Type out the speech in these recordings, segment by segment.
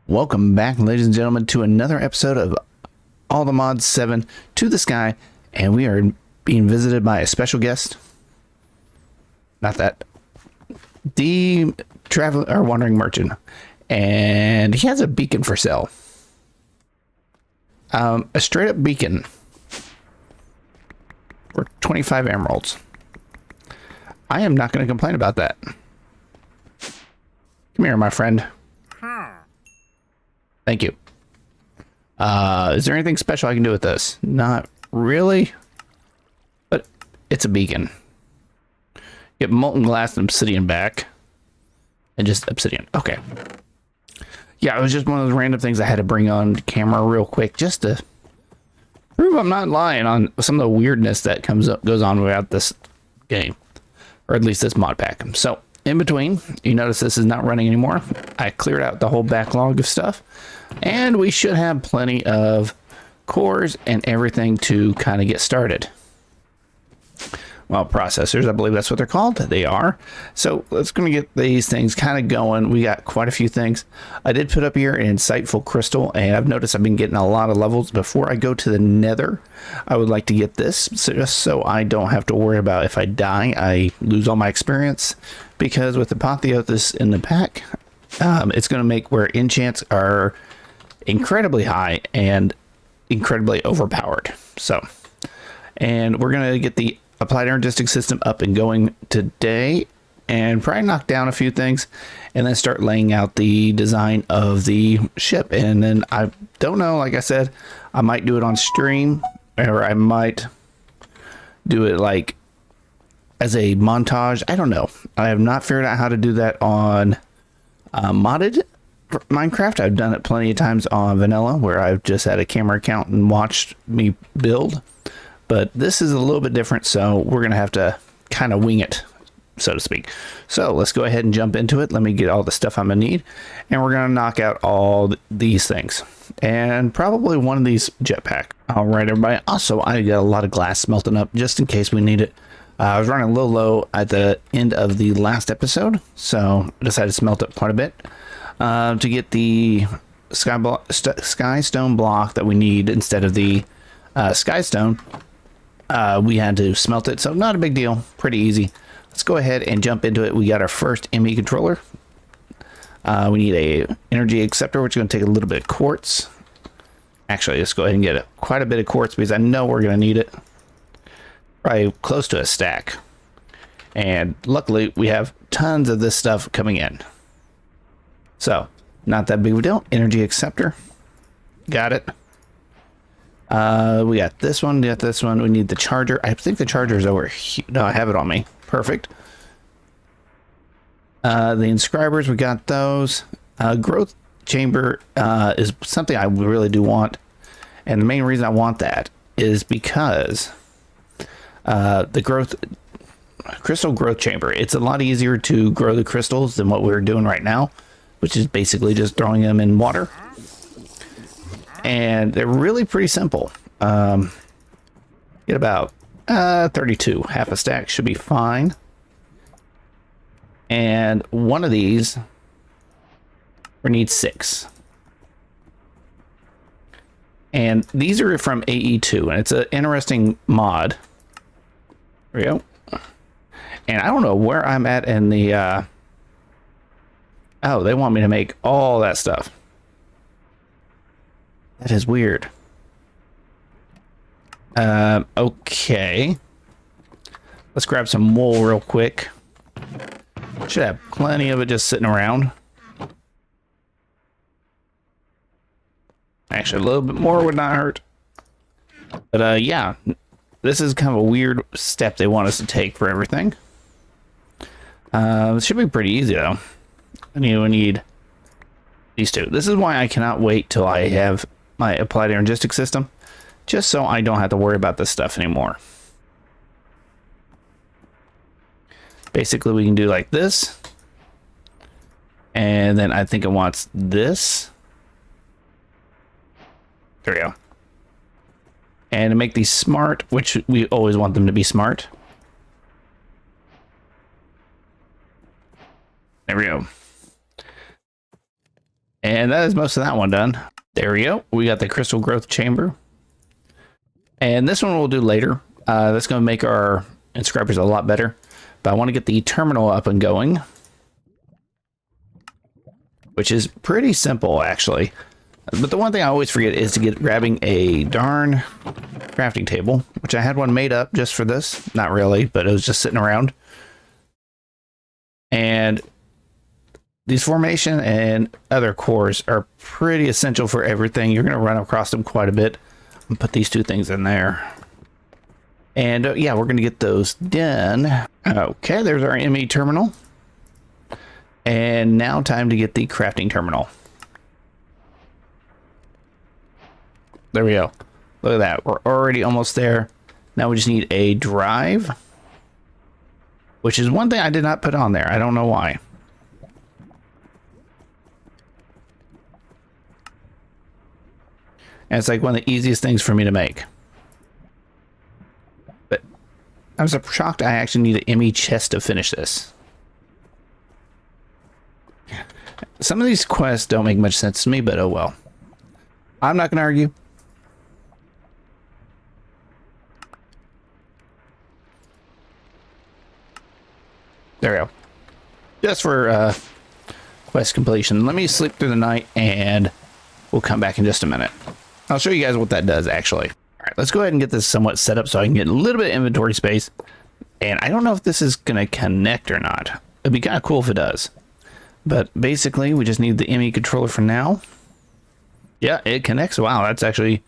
Welcome back, ladies and gentlemen, to another episode of All the Mods 7 to the Sky, and we are being visited by a special guest. Not that. The traveler or wandering merchant, and he has a beacon for sale. A straight up beacon for 25 emeralds. I am not going to complain about that. Come here, my friend. Thank you. Is there anything special I can do with this? Not really, but it's a beacon. Get molten glass and obsidian back. And just obsidian. Okay. Yeah, it was just one of those random things I had to bring on camera real quick just to prove I'm not lying on some of the weirdness that goes on without this game. Or at least this mod pack. So, in between, you notice this is not running anymore. I cleared out the whole backlog of stuff. And we should have plenty of cores and everything to kind of get started. Well, processors, I believe that's what they're called. They are. So let's going to get these things kind of going. We got quite a few things. I did put up here an insightful crystal, and I've noticed I've been getting a lot of levels. Before I go to the nether, I would like to get this just so I don't have to worry about if I die, I lose all my experience. Because with Apotheosis in the pack, it's going to make where enchants are incredibly high and incredibly overpowered. So, and we're going to get the applied energistic system up and going today and probably knock down a few things and then start laying out the design of the ship. And then I don't know, like I said, I might do it on stream, or I might do it like as a montage. I don't know. I have not figured out how to do that on modded Minecraft. I've done it plenty of times on vanilla where I've just had a camera account and watched me build, but this is a little bit different, so we're gonna have to kind of wing it, so to speak. So let's go ahead and jump into it. Let me get all the stuff I'm gonna need, and we're gonna knock out all these things and probably one of these jetpack. All right, everybody. Also, I got a lot of glass smelting up just in case we need it. I was running a little low at the end of the last episode, so I decided to smelt up quite a bit to get the sky stone block that we need instead of the sky stone. We had to smelt it, so not a big deal, pretty easy. Let's go ahead and jump into it. We got our first ME controller. We need a energy acceptor, which is going to take a little bit of quartz. Actually, let's go ahead and get quite a bit of quartz because I know we're going to need it. Probably close to a stack. And luckily, we have tons of this stuff coming in. So, not that big of a deal. Energy acceptor. Got it. We got this one. Got this one. We need the charger. I think the charger is over here. No, I have it on me. Perfect. The inscribers, we got those. Growth chamber is something I really do want. And the main reason I want that is because the crystal growth chamber, it's a lot easier to grow the crystals than what we're doing right now, which is basically just throwing them in water. And they're really pretty simple. Get about 32. Half a stack should be fine. And one of these we need 6. And these are from AE2, and it's an interesting mod. There we go. And I don't know where I'm at in the oh, they want me to make all that stuff. That is weird. Okay. Let's grab some wool real quick. Should have plenty of it just sitting around. Actually, a little bit more would not hurt. But yeah, this is kind of a weird step they want us to take for everything. It should be pretty easy though. We need these two. This is why I cannot wait till I have my applied energistic system, just so I don't have to worry about this stuff anymore. Basically, we can do like this, and then I think it wants this. There we go. And to make these smart, which we always want them to be smart. There we go. And that is most of that one done. There we go. We got the crystal growth chamber. And this one we'll do later. That's going to make our inscribers a lot better. But I want to get the terminal up and going, which is pretty simple, actually. But the one thing I always forget is to grabbing a darn crafting table, which I had one made up just for this. Not really, but it was just sitting around. And these formation and other cores are pretty essential for everything. You're going to run across them quite a bit. I'll put these two things in there. And yeah, we're going to get those done. Okay, there's our ME terminal. And now time to get the crafting terminal. There we go. Look at that. We're already almost there. Now we just need a drive, which is one thing I did not put on there. I don't know why. And it's like one of the easiest things for me to make. But I'm so shocked I actually need an ME chest to finish this. Some of these quests don't make much sense to me, but oh well. I'm not going to argue. There we go. Just for quest completion. Let me sleep through the night and we'll come back in just a minute. I'll show you guys what that does, actually. All right, let's go ahead and get this somewhat set up so I can get a little bit of inventory space. And I don't know if this is going to connect or not. It'd be kind of cool if it does. But basically, we just need the ME controller for now. Yeah, it connects. Wow, that's actually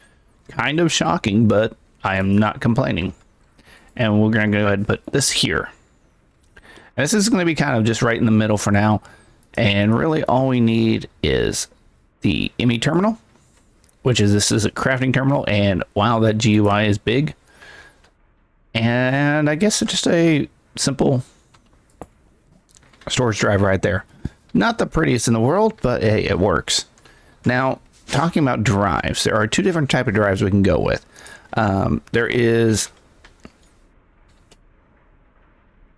kind of shocking, but I am not complaining. And we're going to go ahead and put this here. And this is going to be kind of just right in the middle for now. And really all we need is the ME terminal, which is this is a crafting terminal. And wow, that GUI is big. And I guess it's just a simple storage drive right there. Not the prettiest in the world, but hey, it works. Now, talking about drives, there are two different types of drives we can go with. There is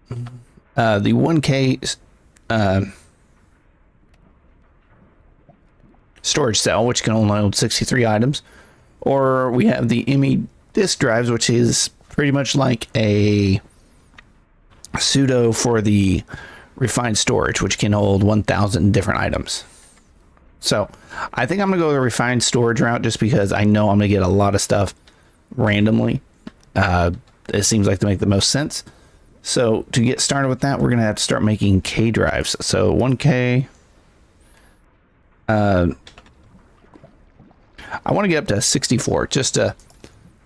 the 1K storage cell, which can only hold 63 items, or we have the ME disk drives, which is pretty much like a pseudo for the refined storage, which can hold 1,000 different items. So I think I'm gonna go the refined storage route just because I know I'm gonna get a lot of stuff randomly. It seems like to make the most sense. So to get started with that, we're gonna have to start making K drives. So 1K. I want to get up to 64 just to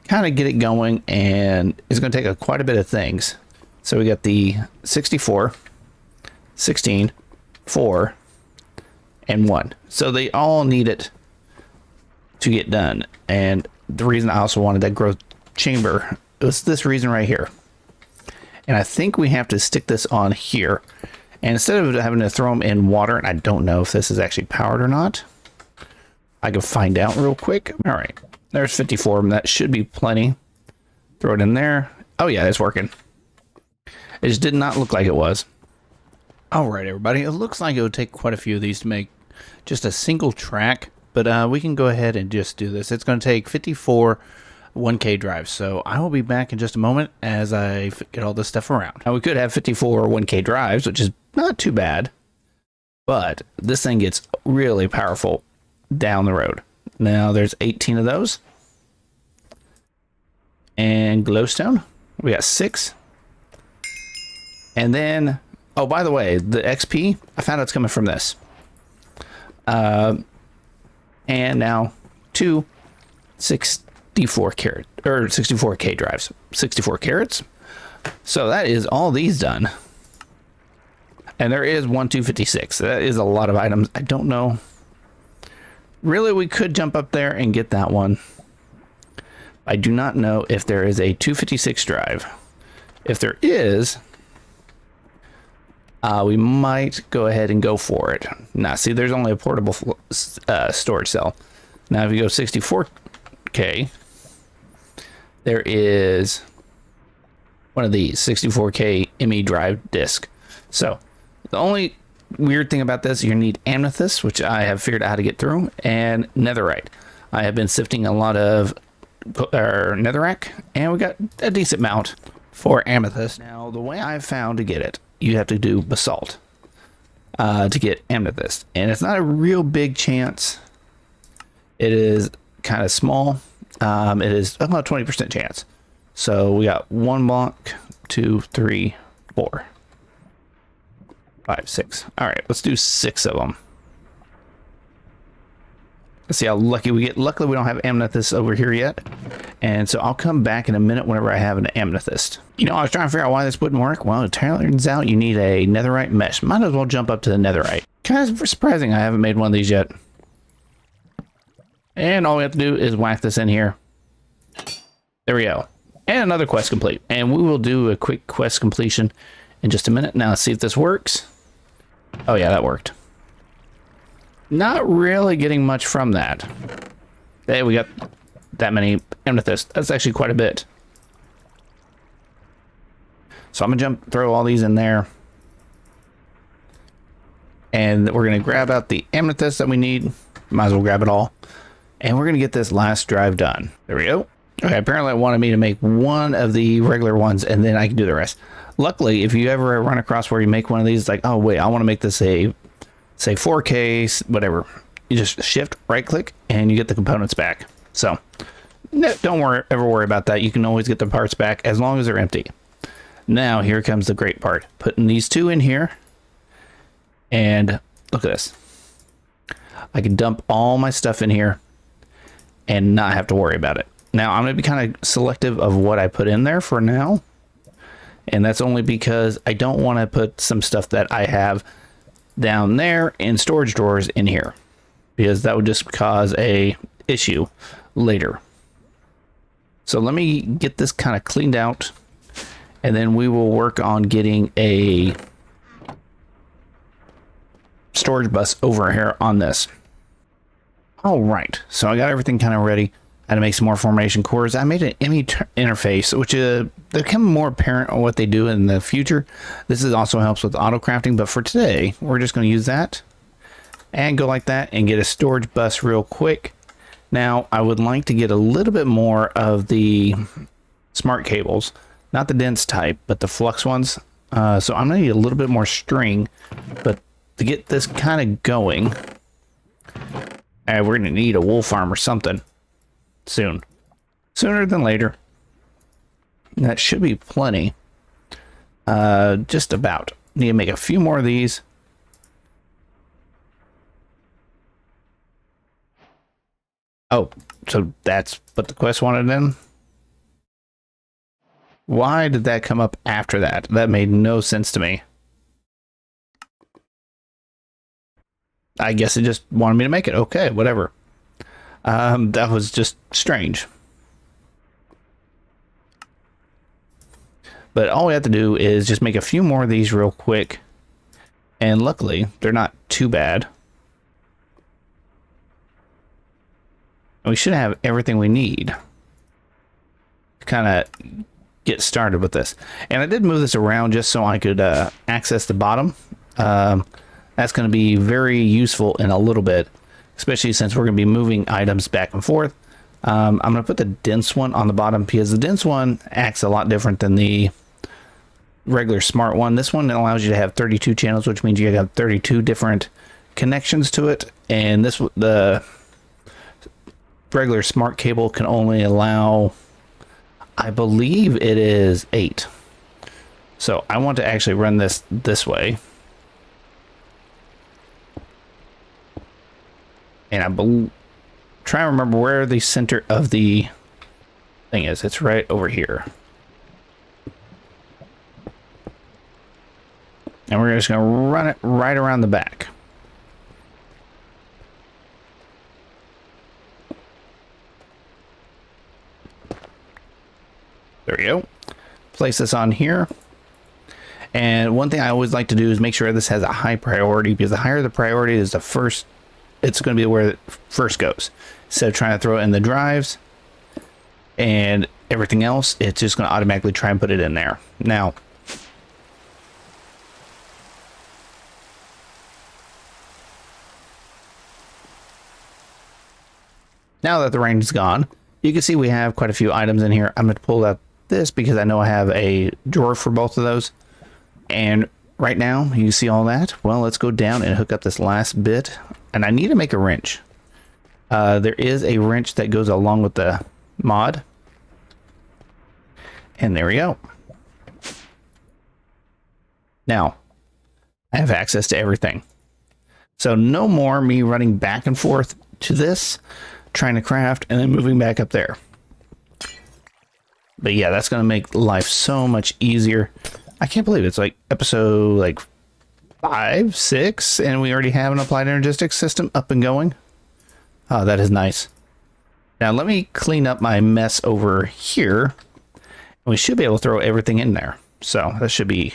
kind of get it going, and it's going to take quite a bit of things. So we got the 64, 16, 4, and 1. So they all need it to get done. And the reason I also wanted that growth chamber was this reason right here. And I think we have to stick this on here. And instead of having to throw them in water, and I don't know if this is actually powered or not, I can find out real quick. All right, there's 54 of them. That should be plenty. Throw it in there. Oh yeah, it's working. It just did not look like it was. All right, everybody. It looks like it would take quite a few of these to make just a single track, but we can go ahead and just do this. It's going to take 54 1K drives. So I will be back in just a moment as I get all this stuff around. Now we could have 54 1K drives, which is not too bad, but this thing gets really powerful down the road. Now there's 18 of those. And glowstone, we got 6. And then, oh, by the way, the XP, I found out it's coming from this. And now 2 64 carat or 64K drives, 64 carats. So that is all these done. And there is 256. That is a lot of items. I don't know. Really, we could jump up there and get that one. I do not know if there is a 256 drive. If there is, we might go ahead and go for it. Now, see, there's only a portable storage cell. Now, if you go 64K, there is one of these 64K ME drive disk. So the only weird thing about this, you need amethyst, which I have figured out how to get through, and netherite. I have been sifting a lot of netherrack, and we got a decent amount for amethyst. Now, the way I've found to get it, you have to do basalt to get amethyst, and it's not a real big chance. It is kind of small. It is about 20% chance. So we got 1 block, 2, 3, 4, 5, 6. All right, let's do 6 of them. Let's see how lucky we get. Luckily, we don't have amethyst over here yet. And so I'll come back in a minute whenever I have an amethyst. You know, I was trying to figure out why this wouldn't work. Well, it turns out you need a netherite mesh. Might as well jump up to the netherite. Kind of surprising I haven't made one of these yet. And all we have to do is whack this in here. There we go. And another quest complete. And we will do a quick quest completion in just a minute. Now let's see if this works. Oh yeah, that worked. Not really getting much from that. Hey, we got that many amethyst. That's actually quite a bit. So I'm gonna throw all these in there. And we're gonna grab out the amethyst that we need. Might as well grab it all. And we're gonna get this last drive done. There we go. Okay, apparently it wanted me to make one of the regular ones and then I can do the rest. Luckily, if you ever run across where you make one of these, like, oh wait, I want to make this a, say 4K, whatever. You just shift, right click, and you get the components back. So don't ever worry about that. You can always get the parts back as long as they're empty. Now here comes the great part. Putting these 2 in here. And look at this. I can dump all my stuff in here and not have to worry about it. Now, I'm going to be kind of selective of what I put in there for now. And that's only because I don't want to put some stuff that I have down there in storage drawers in here. Because that would just cause a issue later. So let me get this kind of cleaned out. And then we will work on getting a storage bus over here on this. All right, so I got everything kind of ready. I had to make some more formation cores. I made an ME interface, which they become more apparent on what they do in the future. This also helps with auto crafting, but for today, we're just going to use that and go like that and get a storage bus real quick. Now, I would like to get a little bit more of the smart cables, not the dense type, but the flux ones. So I'm going to need a little bit more string, but to get this kind of going, we're going to need a wool farm or something. Soon. Sooner than later. That should be plenty. Just about. Need to make a few more of these. Oh, so that's what the quest wanted then? Why did that come up after that? That made no sense to me. I guess it just wanted me to make it. Okay, whatever. That was just strange. But all we have to do is just make a few more of these real quick. And luckily, they're not too bad. And we should have everything we need to kind of get started with this. And I did move this around just so I could access the bottom. That's going to be very useful in a little bit, especially since we're going to be moving items back and forth. I'm going to put the dense one on the bottom because the dense one acts a lot different than the regular smart one. This one allows you to have 32 channels, which means you have 32 different connections to it. And the regular smart cable can only allow, I believe it is 8. So I want to actually run this way. And I try and remember where the center of the thing is. It's right over here. And we're just going to run it right around the back. There we go. Place this on here. And one thing I always like to do is make sure this has a high priority, because the higher the priority is the first, it's going to be where it first goes. Instead of trying to throw it in the drives and everything else, it's just going to automatically try and put it in there. Now, now that the rain is gone, you can see we have quite a few items in here. I'm going to pull out this because I know I have a drawer for both of those. And right now, you see all that? Well, let's go down and hook up this last bit. And I need to make a wrench. There is a wrench that goes along with the mod. And there we go. Now, I have access to everything. So no more me running back and forth to this, trying to craft, and then moving back up there. But yeah, that's going to make life so much easier. I can't believe it's like episode like 5, 6, and we already have an applied energistics system up and going. Oh, that is nice. Now let me clean up my mess over here. We should be able to throw everything in there. So that's going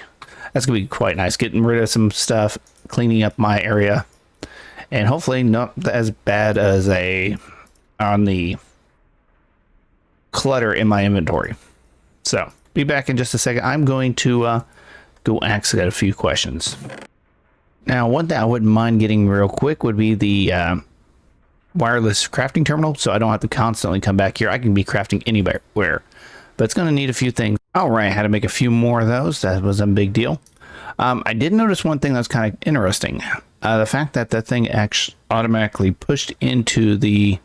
to be quite nice. Getting rid of some stuff, cleaning up my area, and hopefully not as bad as on the clutter in my inventory. So be back in just a second. I'm going to go ask a few questions. Now, one thing I wouldn't mind getting real quick would be the wireless crafting terminal, so I don't have to constantly come back here. I can be crafting anywhere, but it's going to need a few things. All right, I had to make a few more of those. That was a big deal. I did notice one thing that's kind of interesting. The fact that that thing actually automatically pushed into the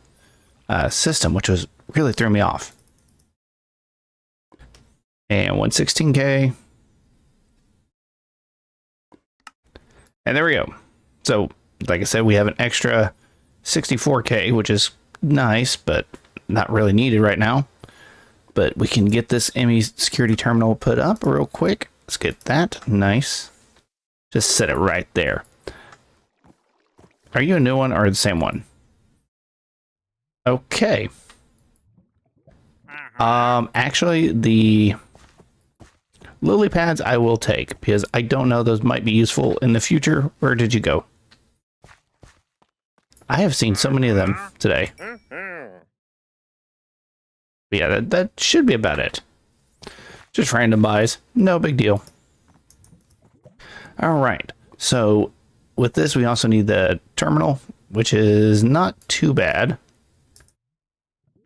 system, which was really threw me off. And 116K. And there we go. So, like I said, we have an extra 64K, which is nice, but not really needed right now. But we can get this ME security terminal put up real quick. Let's get that. Nice. Just set it right there. Are you a new one or the same one? Okay. Actually, the lily pads I will take because I don't know, those might be useful in the future. Where did you go? I have seen so many of them today. But yeah, that should be about it. Just random buys. No big deal. All right. So with this, we also need the terminal, which is not too bad.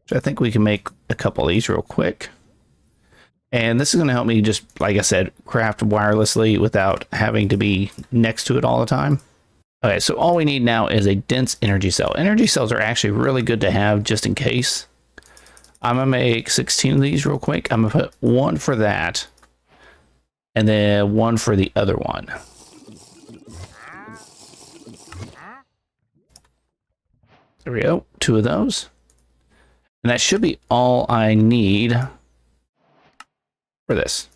So I think we can make a couple of these real quick. And this is going to help me just, like I said, craft wirelessly without having to be next to it all the time. Okay, so all we need now is a dense energy cell. Energy cells are actually really good to have just in case. I'm going to make 16 of these real quick. I'm going to put one for that. And then one for the other one. There we go. 2 of those. And that should be all I need for this.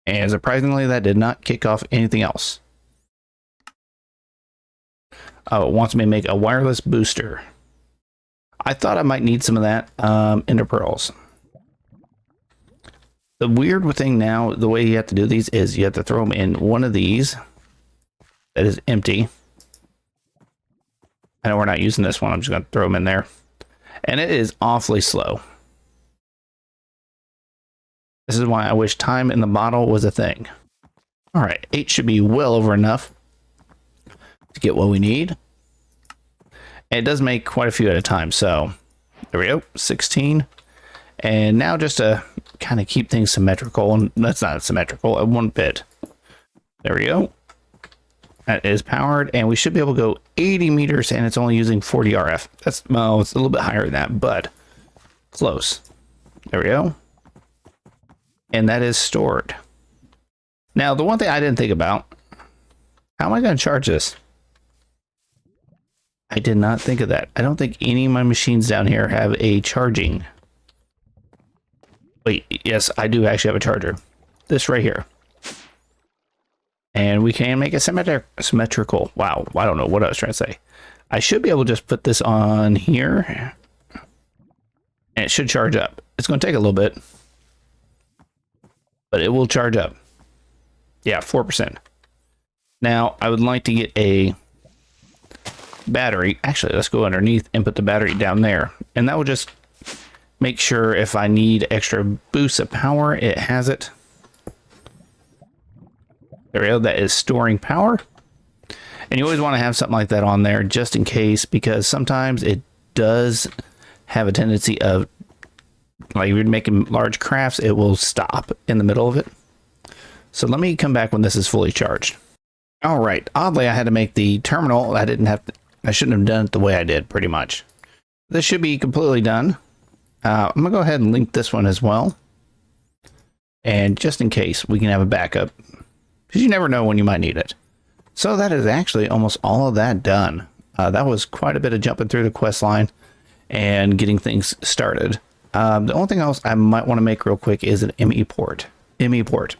And surprisingly, that did not kick off anything else. Oh, it wants me to make a wireless booster. I thought I might need some of that ender pearls. The weird thing now, the way you have to do these is you have to throw them in one of these that is empty. I know we're not using this one. I'm just going to throw them in there. And it is awfully slow. This is why I wish time in the bottle was a thing. All right, 8 should be well over enough to get what we need. And it does make quite a few at a time. So there we go, 16. And now just to kind of keep things symmetrical, and that's not symmetrical, at 1 bit. There we go. That is powered, and we should be able to go 80 meters, and it's only using 40 RF. That's, well, it's a little bit higher than that, but close. There we go. And that is stored. Now, the one thing I didn't think about, how am I going to charge this? I did not think of that. I don't think any of my machines down here have a charging. Wait, yes, I do actually have a charger. This right here. And we can make it symmetrical. Wow, I don't know what I was trying to say. I should be able to just put this on here. And it should charge up. It's going to take a little bit. But it will charge up. Yeah, 4%. Now, I would like to get a battery. Actually, let's go underneath and put the battery down there. And that will just make sure if I need extra boosts of power, it has it. There we go. That is storing power. And you always want to have something like that on there just in case, because sometimes it does have a tendency of, like if you're making large crafts, it will stop in the middle of it. So let me come back when this is fully charged. All right. Oddly, I had to make the terminal. I shouldn't have done it the way I did, pretty much. This should be completely done. I'm going to go ahead and link this one as well. And just in case, we can have a backup, because you never know when you might need it. So that is actually almost all of that done. That was quite a bit of jumping through the quest line and getting things started. The only thing else I might want to make real quick is an ME port. ME port.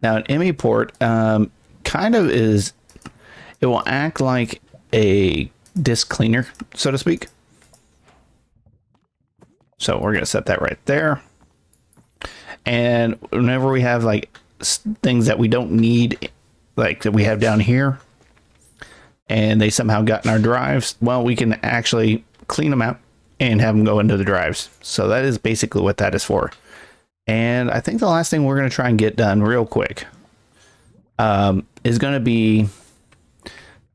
Now, an ME port kind of is, it will act like a disk cleaner, so to speak. So we're going to set that right there. And whenever we have like things that we don't need, like that we have down here, and they somehow got in our drives, well, we can actually clean them out and have them go into the drives. So that is basically what that is for. And I think the last thing we're going to try and get done real quick is going to be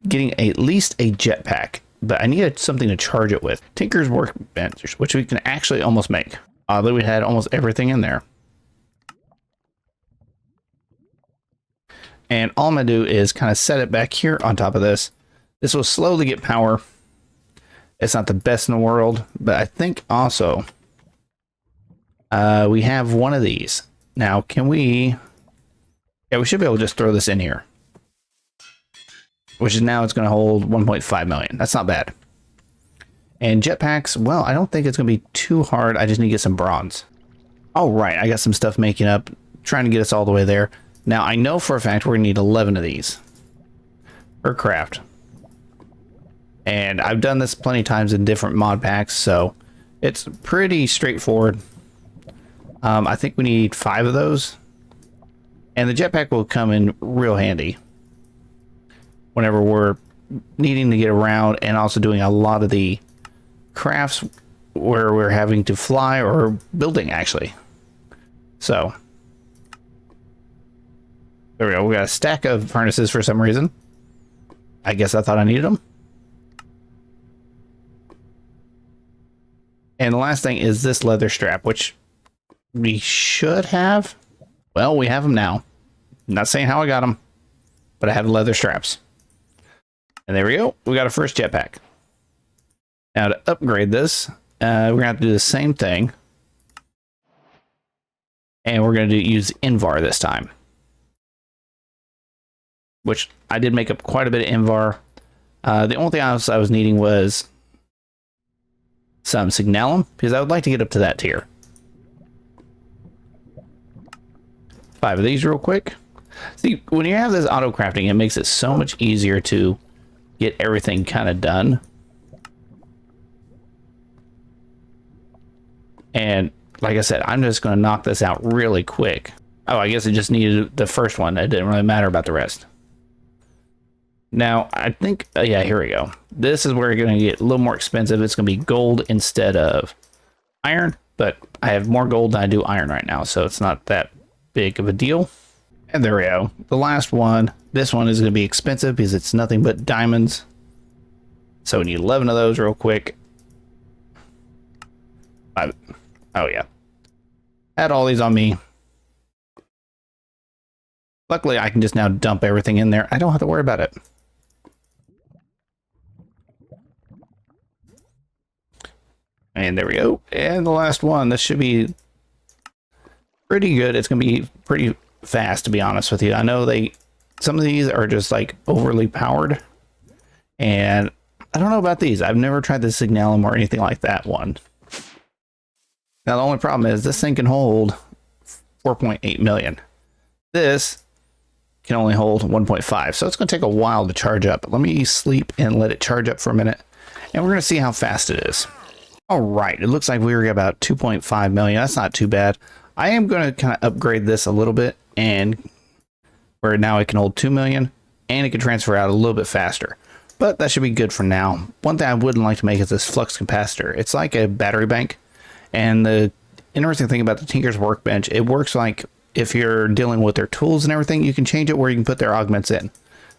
getting at least a jetpack. But I needed something to charge it with. Tinker's Workbench, which we can actually almost make. Oddly, we had almost everything in there. And all I'm going to do is kind of set it back here on top of this. This will slowly get power. It's not the best in the world, but I think also we have one of these. Now, can we... Yeah, we should be able to just throw this in here. Which is now it's going to hold 1.5 million. That's not bad. And jetpacks, well, I don't think it's going to be too hard. I just need to get some bronze. All right, I got some stuff making up, trying to get us all the way there. Now, I know for a fact we're going to need 11 of these per craft. And I've done this plenty of times in different mod packs, so it's pretty straightforward. I think we need 5 of those. And the jetpack will come in real handy whenever we're needing to get around and also doing a lot of the crafts where we're having to fly or building, actually. So there we go. We got a stack of furnaces for some reason. I guess I thought I needed them. And the last thing is this leather strap, which we should have. Well, we have them now. I'm not saying how I got them, but I have the leather straps. And there we go. We got our first jetpack. Now to upgrade this, we're going to have to do the same thing. And we're going to use Invar this time. Which I did make up quite a bit of Invar. The only thing else I was needing was some Signalum, because I would like to get up to that tier. 5 of these real quick. See, when you have this auto crafting, it makes it so much easier to get everything kind of done. And like I said, I'm just going to knock this out really quick. Oh, I guess it just needed the first one. It didn't really matter about the rest. Now, I think, yeah, here we go. This is where you're going to get a little more expensive. It's going to be gold instead of iron, but I have more gold than I do iron right now, so it's not that big of a deal. And there we go. The last one. This one is going to be expensive because it's nothing but diamonds. So we need 11 of those real quick. 5. Oh, yeah. Had all these on me. Luckily, I can just now dump everything in there. I don't have to worry about it. And there we go. And the last one. This should be pretty good. It's going to be pretty fast, to be honest with you. I know some of these are just like overly powered. And I don't know about these. I've never tried the Signalum or anything like that one. Now, the only problem is this thing can hold 4.8 million. This can only hold 1.5. So it's going to take a while to charge up. Let me sleep and let it charge up for a minute. And we're going to see how fast it is. All right. It looks like we were about 2.5 million. That's not too bad. I am going to kind of upgrade this a little bit, and where now it can hold 2 million and it can transfer out a little bit faster. But that should be good for now. One thing I wouldn't like to make is this flux capacitor. It's like a battery bank. And the interesting thing about the Tinker's Workbench, it works like if you're dealing with their tools and everything, you can change it where you can put their augments in.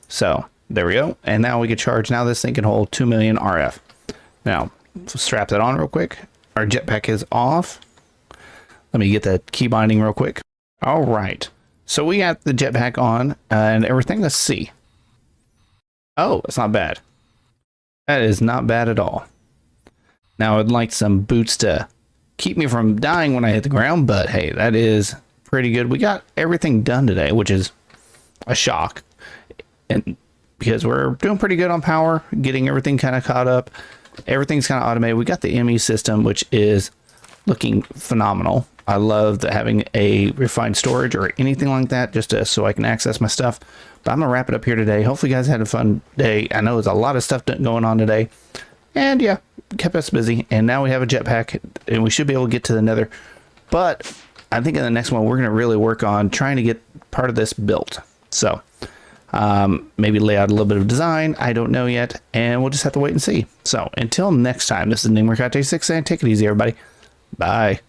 So There we go. And now we get charged. Now this thing can hold 2 million RF. Now, so strap that on real quick. Our jetpack is off. Let me get that key binding real quick. All right. So we got the jetpack on and everything. Let's see. Oh, it's not bad. That is not bad at all. Now I'd like some boots to keep me from dying when I hit the ground, but hey, that is pretty good. We got everything done today, which is a shock. And because we're doing pretty good on power, getting everything kind of caught up. Everything's kind of automated. We got the ME system, which is looking phenomenal. I love having a refined storage or anything like that, just so I can access my stuff. But I'm gonna wrap it up here today. Hopefully you guys had a fun day. I know there's a lot of stuff going on today, and yeah, kept us busy. And now we have a jetpack, and we should be able to get to the Nether. But I think in the next one we're gonna really work on trying to get part of this built. So maybe lay out a little bit of design. I don't know yet, and we'll just have to wait and see. So until next time, this is Ningmerkate6 saying take it easy, everybody. Bye.